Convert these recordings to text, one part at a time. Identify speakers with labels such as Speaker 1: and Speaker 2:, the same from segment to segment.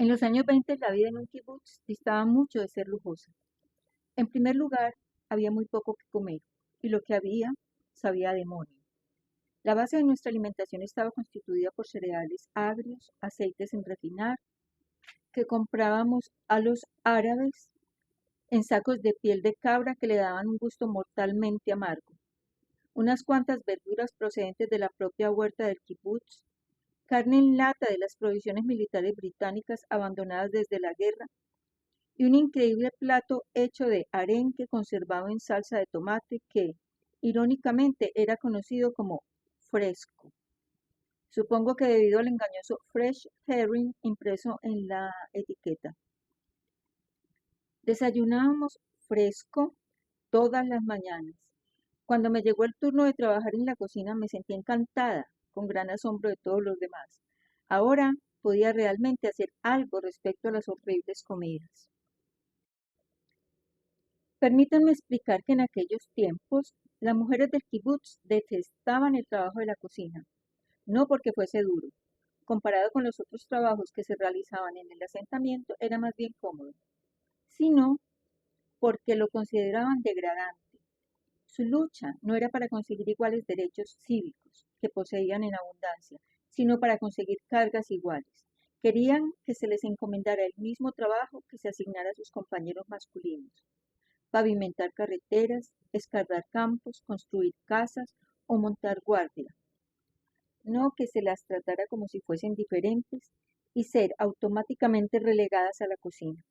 Speaker 1: En los años 20 la vida en un kibutz distaba mucho de ser lujosa. En primer lugar, había muy poco que comer, y lo que había sabía a demonio. La base de nuestra alimentación estaba constituida por cereales agrios, aceites sin refinar, que comprábamos a los árabes en sacos de piel de cabra que le daban un gusto mortalmente amargo, unas cuantas verduras procedentes de la propia huerta del kibutz, carne en lata de las provisiones militares británicas abandonadas desde la guerra, y un increíble plato hecho de arenque conservado en salsa de tomate que, irónicamente, era conocido como fresco. Supongo que debido al engañoso fresh herring impreso en la etiqueta. Desayunábamos fresco todas las mañanas. Cuando me llegó el turno de trabajar en la cocina me sentí encantada, con gran asombro de todos los demás. Ahora podía realmente hacer algo respecto a las horribles comidas. Permítanme explicar que en aquellos tiempos las mujeres del kibutz detestaban el trabajo de la cocina, no porque fuese duro. Comparado con los otros trabajos que se realizaban en el asentamiento, era más bien cómodo, sino porque lo consideraban degradante. Su lucha no era para conseguir iguales derechos cívicos que poseían en abundancia, sino para conseguir cargas iguales. Querían que se les encomendara el mismo trabajo que se asignara a sus compañeros masculinos: pavimentar carreteras, escarbar campos, construir casas o montar guardia. No que se las tratara como si fuesen diferentes y ser automáticamente relegadas a la cocina.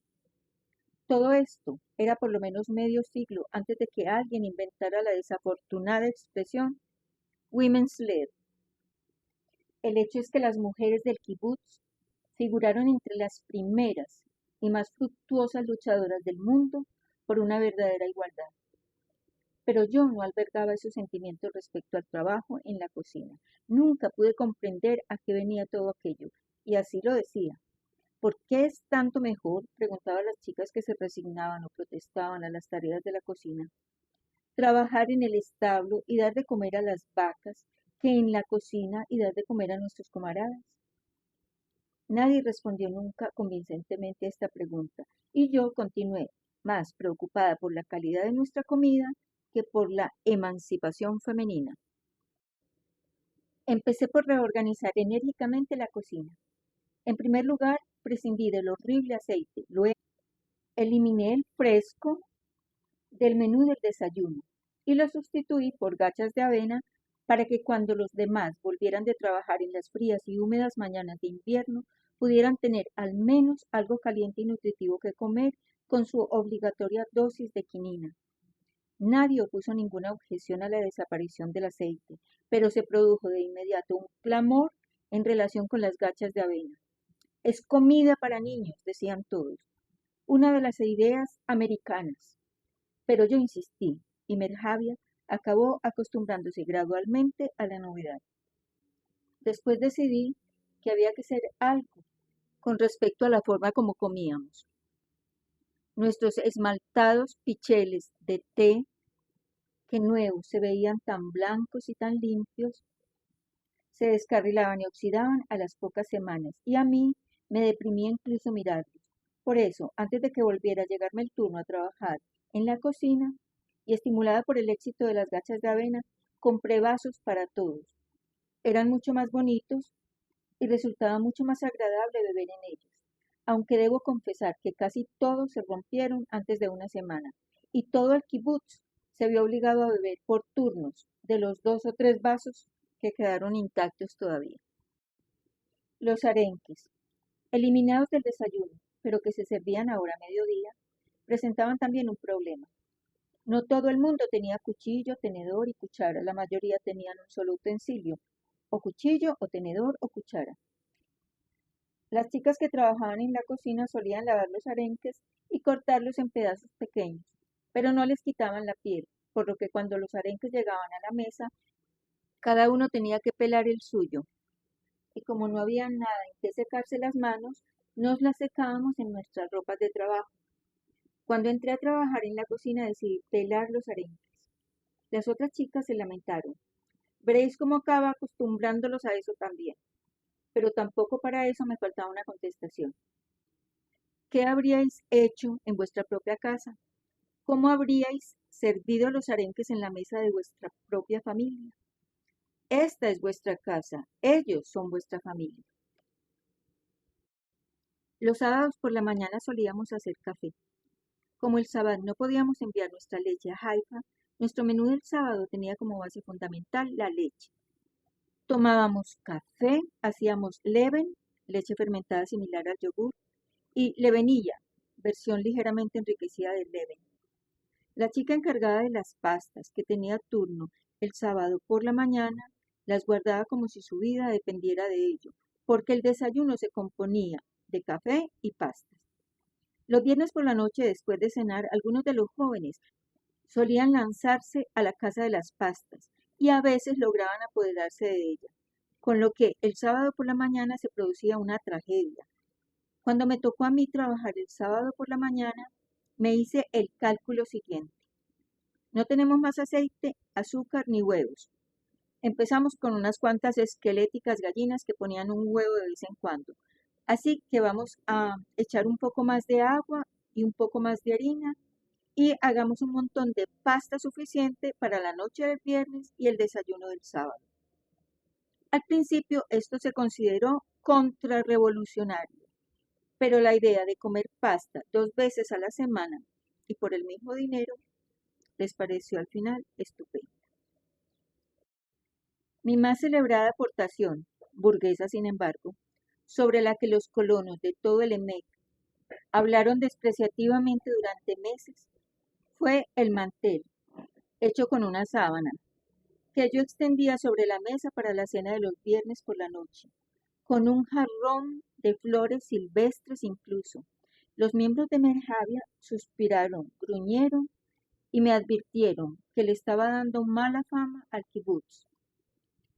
Speaker 1: Todo esto era por lo menos medio siglo antes de que alguien inventara la desafortunada expresión Women's Lib. El hecho es que las mujeres del kibutz figuraron entre las primeras y más fructuosas luchadoras del mundo por una verdadera igualdad. Pero yo no albergaba esos sentimientos respecto al trabajo en la cocina. Nunca pude comprender a qué venía todo aquello, y así lo decía. ¿Por qué es tanto mejor? Preguntaba a las chicas que se resignaban o protestaban a las tareas de la cocina. Trabajar en el establo y dar de comer a las vacas, que en la cocina y dar de comer a nuestros camaradas. Nadie respondió nunca convincentemente a esta pregunta, y yo continué, más preocupada por la calidad de nuestra comida que por la emancipación femenina. Empecé por reorganizar enérgicamente la cocina. En primer lugar, prescindí del horrible aceite. Luego, eliminé el fresco del menú del desayuno y lo sustituí por gachas de avena para que cuando los demás volvieran de trabajar en las frías y húmedas mañanas de invierno pudieran tener al menos algo caliente y nutritivo que comer con su obligatoria dosis de quinina. Nadie opuso ninguna objeción a la desaparición del aceite, pero se produjo de inmediato un clamor en relación con las gachas de avena. Es comida para niños, decían todos, una de las ideas americanas. Pero yo insistí, y Merjavia acabó acostumbrándose gradualmente a la novedad. Después decidí que había que hacer algo con respecto a la forma como comíamos. Nuestros esmaltados picheles de té, que nuevos se veían tan blancos y tan limpios, se descarrilaban y oxidaban a las pocas semanas, y a mí me deprimía incluso mirarlos. Por eso, antes de que volviera a llegarme el turno a trabajar en la cocina, y estimulada por el éxito de las gachas de avena, compré vasos para todos. Eran mucho más bonitos y resultaba mucho más agradable beber en ellos, aunque debo confesar que casi todos se rompieron antes de una semana, y todo el kibutz se vio obligado a beber por turnos de los 2 o 3 vasos que quedaron intactos todavía. Los arenques, eliminados del desayuno, pero que se servían ahora a mediodía, presentaban también un problema. No todo el mundo tenía cuchillo, tenedor y cuchara, la mayoría tenían un solo utensilio, o cuchillo, o tenedor, o cuchara. Las chicas que trabajaban en la cocina solían lavar los arenques y cortarlos en pedazos pequeños, pero no les quitaban la piel, por lo que cuando los arenques llegaban a la mesa, cada uno tenía que pelar el suyo, y como no había nada en que secarse las manos, nos las secábamos en nuestras ropas de trabajo. Cuando entré a trabajar en la cocina decidí pelar los arenques. Las otras chicas se lamentaron. Veréis cómo acaba acostumbrándolos a eso también. Pero tampoco para eso me faltaba una contestación. ¿Qué habríais hecho en vuestra propia casa? ¿Cómo habríais servido los arenques en la mesa de vuestra propia familia? Esta es vuestra casa, ellos son vuestra familia. Los sábados por la mañana solíamos hacer café. Como el sábado no podíamos enviar nuestra leche a Haifa, nuestro menú del sábado tenía como base fundamental la leche. Tomábamos café, hacíamos leven, leche fermentada similar al yogur, y levenilla, versión ligeramente enriquecida del leven. La chica encargada de las pastas, que tenía turno el sábado por la mañana, las guardaba como si su vida dependiera de ello, porque el desayuno se componía de café y pastas. Los viernes por la noche, después de cenar, algunos de los jóvenes solían lanzarse a la casa de las pastas y a veces lograban apoderarse de ella, con lo que el sábado por la mañana se producía una tragedia. Cuando me tocó a mí trabajar el sábado por la mañana, me hice el cálculo siguiente. No tenemos más aceite, azúcar ni huevos. Empezamos con unas cuantas esqueléticas gallinas que ponían un huevo de vez en cuando. Así que vamos a echar un poco más de agua y un poco más de harina y hagamos un montón de pasta suficiente para la noche del viernes y el desayuno del sábado. Al principio esto se consideró contrarrevolucionario, pero la idea de comer pasta 2 veces a la semana y por el mismo dinero les pareció al final estupendo. Mi más celebrada aportación, burguesa sin embargo, sobre la que los colonos de todo el EMEC hablaron despreciativamente durante meses, fue el mantel, hecho con una sábana, que yo extendía sobre la mesa para la cena de los viernes por la noche, con un jarrón de flores silvestres incluso. Los miembros de Merjavia suspiraron, gruñeron y me advirtieron que le estaba dando mala fama al kibutz,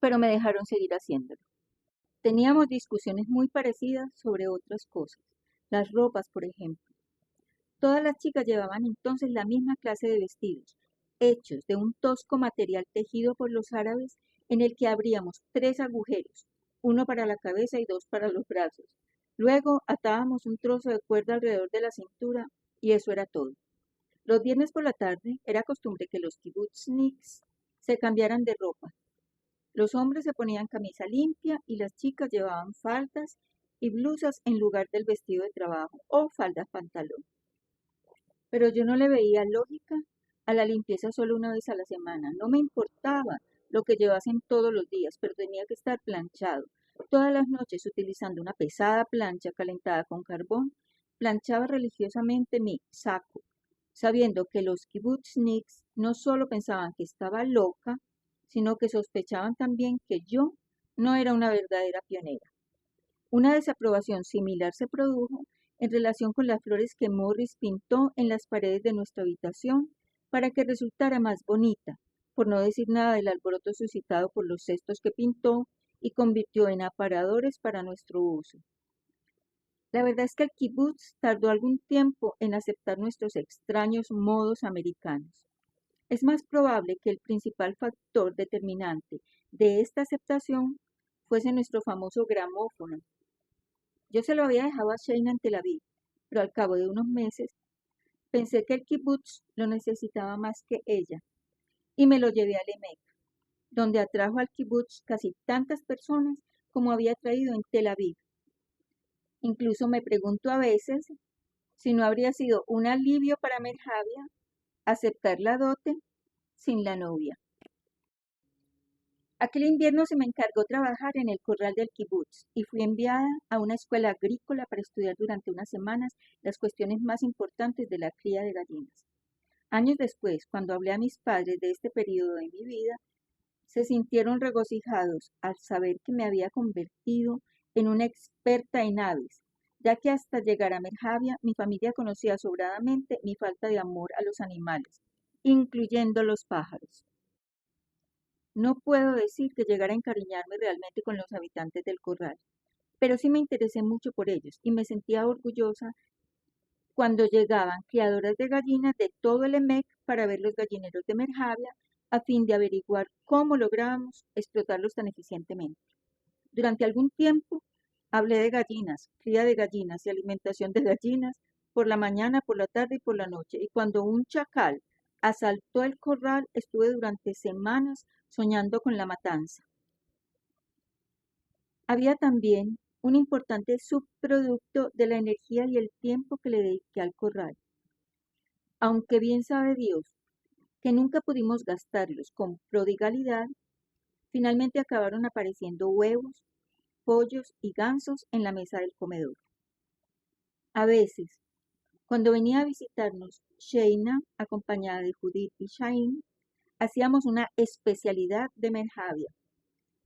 Speaker 1: pero me dejaron seguir haciéndolo. Teníamos discusiones muy parecidas sobre otras cosas, las ropas, por ejemplo. Todas las chicas llevaban entonces la misma clase de vestidos, hechos de un tosco material tejido por los árabes en el que abríamos 3 agujeros, uno para la cabeza y 2 para los brazos. Luego atábamos un trozo de cuerda alrededor de la cintura y eso era todo. Los viernes por la tarde era costumbre que los kibutzniks se cambiaran de ropa. Los hombres se ponían camisa limpia y las chicas llevaban faldas y blusas en lugar del vestido de trabajo o faldas pantalón. Pero yo no le veía lógica a la limpieza solo una vez a la semana. No me importaba lo que llevasen todos los días, pero tenía que estar planchado. Todas las noches, utilizando una pesada plancha calentada con carbón, planchaba religiosamente mi saco, sabiendo que los kibutzniks no solo pensaban que estaba loca, sino que sospechaban también que yo no era una verdadera pionera. Una desaprobación similar se produjo en relación con las flores que Morris pintó en las paredes de nuestra habitación para que resultara más bonita, por no decir nada del alboroto suscitado por los cestos que pintó y convirtió en aparadores para nuestro uso. La verdad es que el kibutz tardó algún tiempo en aceptar nuestros extraños modos americanos. Es más probable que el principal factor determinante de esta aceptación fuese nuestro famoso gramófono. Yo se lo había dejado a Sheina en Tel Aviv, pero al cabo de unos meses pensé que el kibutz lo necesitaba más que ella y me lo llevé a Emek, donde atrajo al kibutz casi tantas personas como había traído en Tel Aviv. Incluso me pregunto a veces si no habría sido un alivio para Merjavia aceptar la dote sin la novia. Aquel invierno se me encargó trabajar en el corral del kibutz y fui enviada a una escuela agrícola para estudiar durante unas semanas las cuestiones más importantes de la cría de gallinas. Años después, cuando hablé a mis padres de este periodo de mi vida, se sintieron regocijados al saber que me había convertido en una experta en aves, ya que hasta llegar a Merjavia mi familia conocía sobradamente mi falta de amor a los animales, incluyendo los pájaros. No puedo decir que llegara a encariñarme realmente con los habitantes del corral, pero sí me interesé mucho por ellos y me sentía orgullosa cuando llegaban criadoras de gallinas de todo el EMEC para ver los gallineros de Merjavia a fin de averiguar cómo lográbamos explotarlos tan eficientemente. Durante algún tiempo hablé de gallinas, cría de gallinas y alimentación de gallinas por la mañana, por la tarde y por la noche. Y cuando un chacal asaltó el corral, estuve durante semanas soñando con la matanza. Había también un importante subproducto de la energía y el tiempo que le dediqué al corral. Aunque bien sabe Dios que nunca pudimos gastarlos con prodigalidad, finalmente acabaron apareciendo huevos, pollos y gansos en la mesa del comedor. A veces, cuando venía a visitarnos Sheina, acompañada de Judith y Shain, hacíamos una especialidad de merjavia,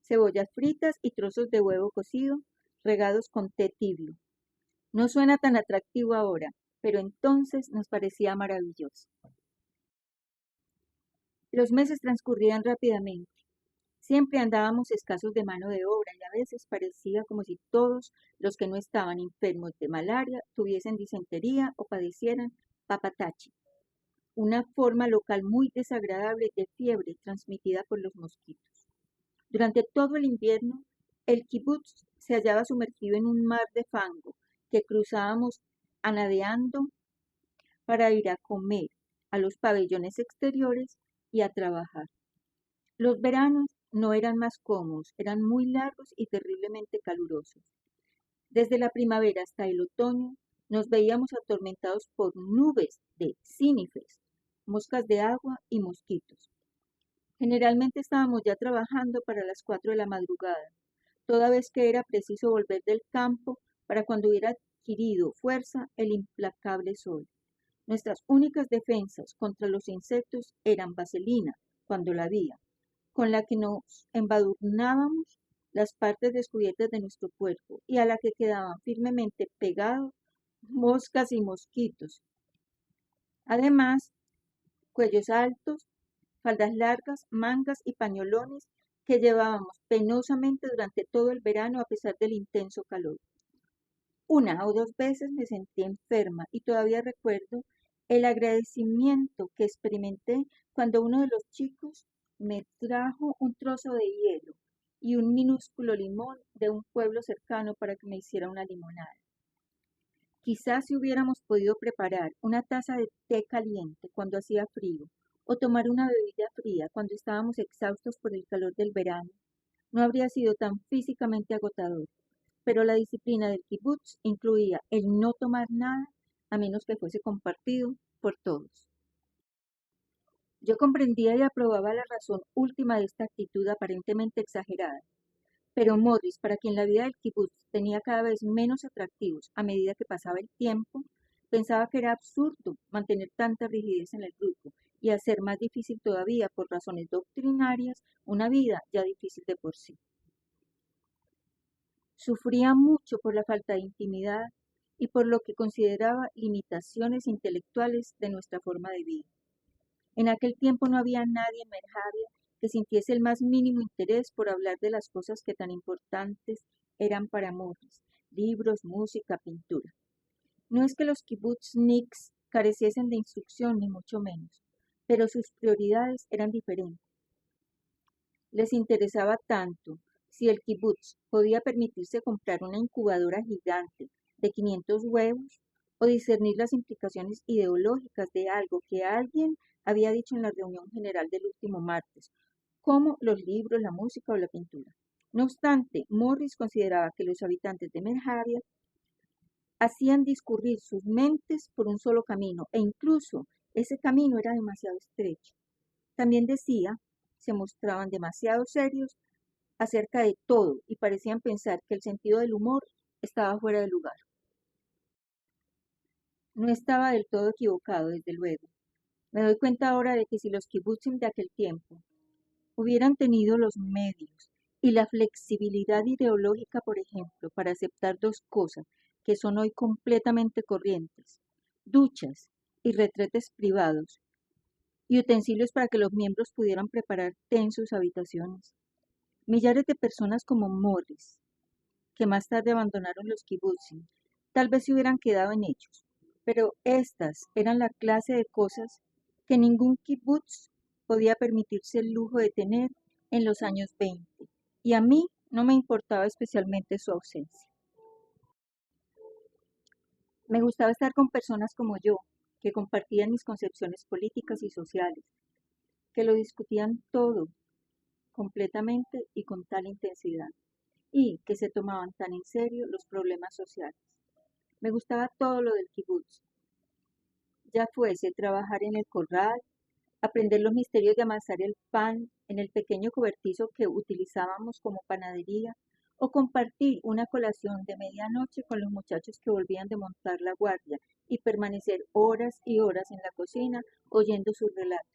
Speaker 1: cebollas fritas y trozos de huevo cocido regados con té tibio. No suena tan atractivo ahora, pero entonces nos parecía maravilloso. Los meses transcurrían rápidamente. Siempre andábamos escasos de mano de obra y a veces parecía como si todos los que no estaban enfermos de malaria tuviesen disentería o padecieran papatachi, una forma local muy desagradable de fiebre transmitida por los mosquitos. Durante todo el invierno, el kibutz se hallaba sumergido en un mar de fango que cruzábamos anadeando para ir a comer a los pabellones exteriores y a trabajar. Los veranos no eran más cómodos, eran muy largos y terriblemente calurosos. Desde la primavera hasta el otoño nos veíamos atormentados por nubes de cínifes, moscas de agua y mosquitos. Generalmente estábamos ya trabajando para las 4 de la madrugada, toda vez que era preciso volver del campo para cuando hubiera adquirido fuerza el implacable sol. Nuestras únicas defensas contra los insectos eran vaselina, cuando la había, con la que nos embadurnábamos las partes descubiertas de nuestro cuerpo y a la que quedaban firmemente pegados moscas y mosquitos. Además, cuellos altos, faldas largas, mangas y pañolones que llevábamos penosamente durante todo el verano a pesar del intenso calor. Una o dos veces me sentí enferma y todavía recuerdo el agradecimiento que experimenté cuando uno de los chicos me trajo un trozo de hielo y un minúsculo limón de un pueblo cercano para que me hiciera una limonada. Quizás si hubiéramos podido preparar una taza de té caliente cuando hacía frío o tomar una bebida fría cuando estábamos exhaustos por el calor del verano, no habría sido tan físicamente agotador, pero la disciplina del kibutz incluía el no tomar nada a menos que fuese compartido por todos. Yo comprendía y aprobaba la razón última de esta actitud aparentemente exagerada, pero Morris, para quien la vida del kibutz tenía cada vez menos atractivos a medida que pasaba el tiempo, pensaba que era absurdo mantener tanta rigidez en el grupo y hacer más difícil todavía, por razones doctrinarias, una vida ya difícil de por sí. Sufría mucho por la falta de intimidad y por lo que consideraba limitaciones intelectuales de nuestra forma de vida. En aquel tiempo no había nadie en Merjavia que sintiese el más mínimo interés por hablar de las cosas que tan importantes eran para Morris: libros, música, pintura. No es que los kibbutzniks careciesen de instrucción, ni mucho menos, pero sus prioridades eran diferentes. Les interesaba tanto si el kibutz podía permitirse comprar una incubadora gigante de 500 huevos o discernir las implicaciones ideológicas de algo que alguien había dicho en la reunión general del último martes, como los libros, la música o la pintura. No obstante, Morris consideraba que los habitantes de Merjavia hacían discurrir sus mentes por un solo camino, e incluso ese camino era demasiado estrecho. También decía, se mostraban demasiado serios acerca de todo y parecían pensar que el sentido del humor estaba fuera de lugar. No estaba del todo equivocado, desde luego. Me doy cuenta ahora de que si los kibutzim de aquel tiempo hubieran tenido los medios y la flexibilidad ideológica, por ejemplo, para aceptar dos cosas que son hoy completamente corrientes: duchas y retretes privados, y utensilios para que los miembros pudieran preparar té en sus habitaciones. Millares de personas como Morris, que más tarde abandonaron los kibutzim, tal vez se hubieran quedado en ellos, pero estas eran la clase de cosas que ningún kibutz podía permitirse el lujo de tener en los años 20, y a mí no me importaba especialmente su ausencia. Me gustaba estar con personas como yo, que compartían mis concepciones políticas y sociales, que lo discutían todo completamente y con tal intensidad, y que se tomaban tan en serio los problemas sociales. Me gustaba todo lo del kibutz, ya fuese trabajar en el corral, aprender los misterios de amasar el pan en el pequeño cobertizo que utilizábamos como panadería, o compartir una colación de medianoche con los muchachos que volvían de montar la guardia y permanecer horas y horas en la cocina oyendo sus relatos.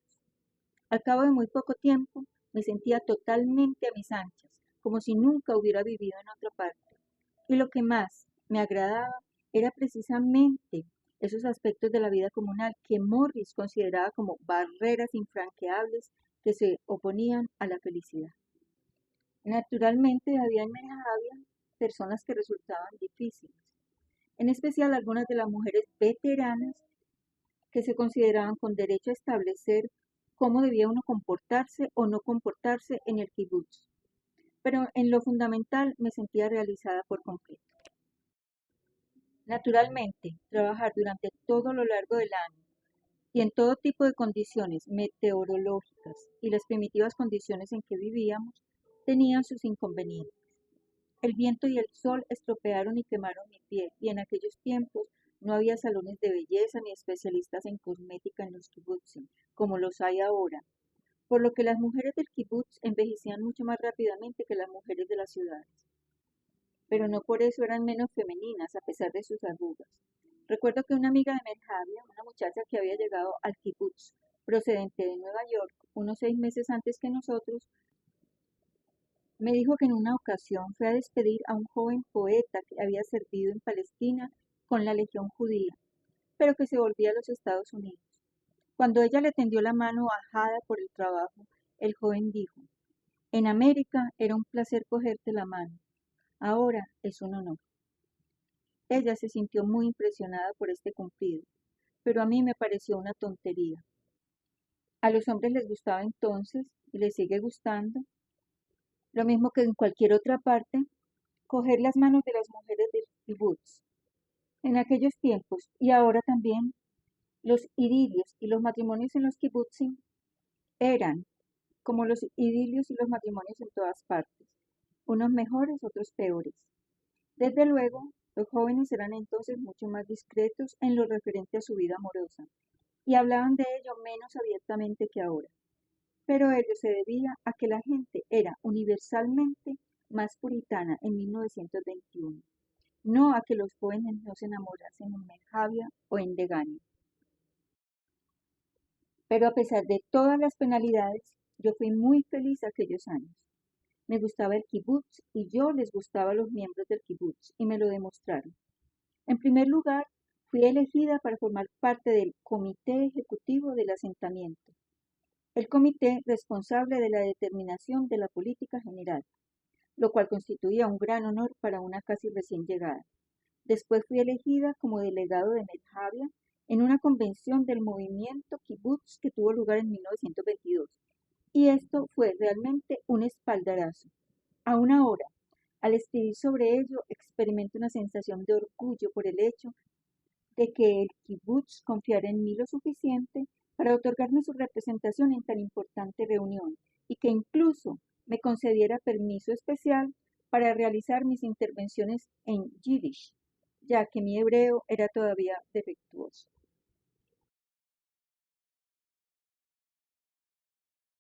Speaker 1: Al cabo de muy poco tiempo me sentía totalmente a mis anchas, como si nunca hubiera vivido en otra parte. Y lo que más me agradaba era precisamente esos aspectos de la vida comunal que Morris consideraba como barreras infranqueables que se oponían a la felicidad. Naturalmente había en Menajavia personas que resultaban difíciles, en especial algunas de las mujeres veteranas que se consideraban con derecho a establecer cómo debía uno comportarse o no comportarse en el kibutz. Pero en lo fundamental me sentía realizada por completo. Naturalmente, trabajar durante todo lo largo del año y en todo tipo de condiciones meteorológicas y las primitivas condiciones en que vivíamos tenían sus inconvenientes. El viento y el sol estropearon y quemaron mi piel, y en aquellos tiempos no había salones de belleza ni especialistas en cosmética en los kibutzim, como los hay ahora, por lo que las mujeres del kibutz envejecían mucho más rápidamente que las mujeres de las ciudades. Pero no por eso eran menos femeninas, a pesar de sus arrugas. Recuerdo que una amiga de Merjavia, una muchacha que había llegado al kibutz procedente de Nueva York unos 6 meses antes que nosotros, me dijo que en una ocasión fue a despedir a un joven poeta que había servido en Palestina con la Legión Judía, pero que se volvía a los Estados Unidos. Cuando ella le tendió la mano ajada por el trabajo, el joven dijo: en América era un placer cogerte la mano, ahora es un honor. Ella se sintió muy impresionada por este cumplido, pero a mí me pareció una tontería. A los hombres les gustaba entonces, y les sigue gustando, lo mismo que en cualquier otra parte, coger las manos de las mujeres del kibutz. En aquellos tiempos, y ahora también, los idilios y los matrimonios en los kibutzim eran como los idilios y los matrimonios en todas partes, unos mejores, otros peores. Desde luego, los jóvenes eran entonces mucho más discretos en lo referente a su vida amorosa, y hablaban de ello menos abiertamente que ahora. Pero ello se debía a que la gente era universalmente más puritana en 1921, no a que los jóvenes no se enamorasen en Merjavia o en Degania. Pero a pesar de todas las penalidades, yo fui muy feliz aquellos años. Me gustaba el kibutz y yo les gustaba a los miembros del kibutz y me lo demostraron. En primer lugar, fui elegida para formar parte del comité ejecutivo del asentamiento, el comité responsable de la determinación de la política general, lo cual constituía un gran honor para una casi recién llegada. Después fui elegida como delegado de Merjavia en una convención del movimiento kibutz que tuvo lugar en 1922. Y esto fue realmente un espaldarazo. Aún ahora, al escribir sobre ello, experimento una sensación de orgullo por el hecho de que el kibutz confiara en mí lo suficiente para otorgarme su representación en tan importante reunión y que incluso me concediera permiso especial para realizar mis intervenciones en yiddish, ya que mi hebreo era todavía defectuoso.